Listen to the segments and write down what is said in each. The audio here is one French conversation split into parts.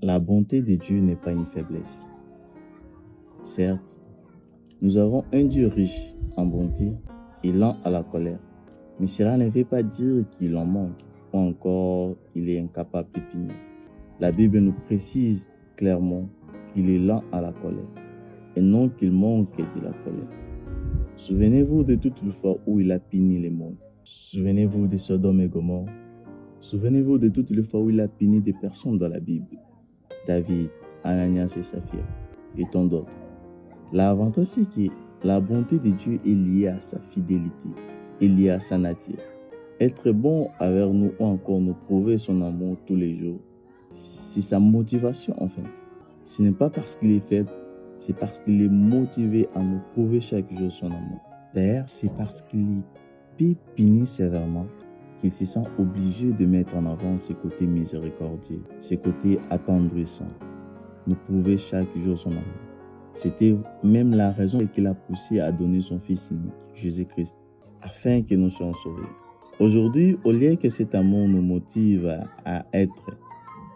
La bonté de Dieu n'est pas une faiblesse. Certes, nous avons un Dieu riche en bonté et lent à la colère, mais cela ne veut pas dire qu'il en manque ou encore il est incapable de punir. La Bible nous précise clairement qu'il est lent à la colère et non qu'il manque de la colère. Souvenez-vous de toutes les fois où il a puni le monde. Souvenez-vous de Sodome et Gomorrhe. Souvenez-vous de toutes les fois où il a puni des personnes dans la Bible. David, Ananias et Saphir et tant d'autres. L'avantage, c'est que la bonté de Dieu est liée à sa fidélité, est liée à sa nature. Être bon avec nous ou encore nous prouver son amour tous les jours, c'est sa motivation en fait. Ce n'est pas parce qu'il est faible, c'est parce qu'il est motivé à nous prouver chaque jour son amour. D'ailleurs, c'est parce qu'il est puni sévèrement qu'il se sent obligé de mettre en avant ses côtés miséricordieux, ses côtés attendrissants, nous prouver chaque jour son amour. C'était même la raison qui l'a poussé à donner son Fils unique, Jésus-Christ, afin que nous soyons sauvés. Aujourd'hui, au lieu que cet amour nous motive à être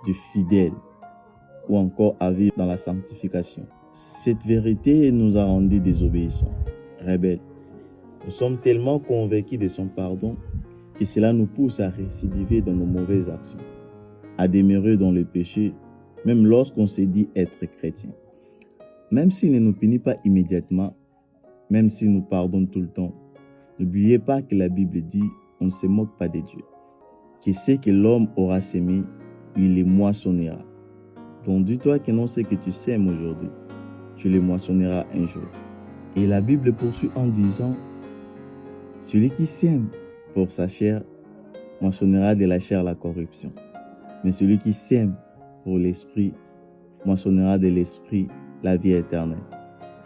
du fidèle ou encore à vivre dans la sanctification, cette vérité nous a rendus désobéissants, rebelles. Nous sommes tellement convaincus de son pardon que cela nous pousse à récidiver dans nos mauvaises actions, à demeurer dans le péché, même lorsqu'on se dit être chrétien. Même s'il ne nous punit pas immédiatement, même s'il nous pardonne tout le temps, n'oubliez pas que la Bible dit on ne se moque pas de Dieu. Que ce que l'homme aura semé, il les moissonnera. Donc dis-toi que non, ce que tu sèmes aujourd'hui, tu les moissonneras un jour. Et la Bible poursuit en disant, celui qui sème pour sa chair moissonnera de la chair la corruption. Mais celui qui sème pour l'esprit moissonnera de l'esprit la vie éternelle.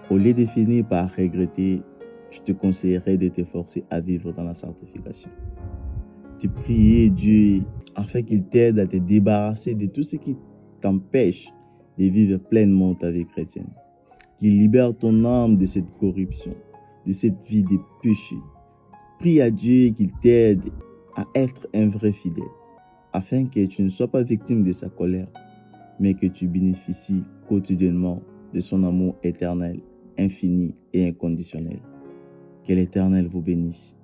Au lieu de finir par regretter, je te conseillerais de t'efforcer à vivre dans la sanctification. De prier Dieu afin qu'il t'aide à te débarrasser de tout ce qui t'empêche de vivre pleinement ta vie chrétienne. Qu'il libère ton âme de cette corruption, de cette vie de péché. Prie à Dieu qu'il t'aide à être un vrai fidèle, afin que tu ne sois pas victime de sa colère, mais que tu bénéficies quotidiennement de son amour éternel, infini et inconditionnel. Que l'Éternel vous bénisse.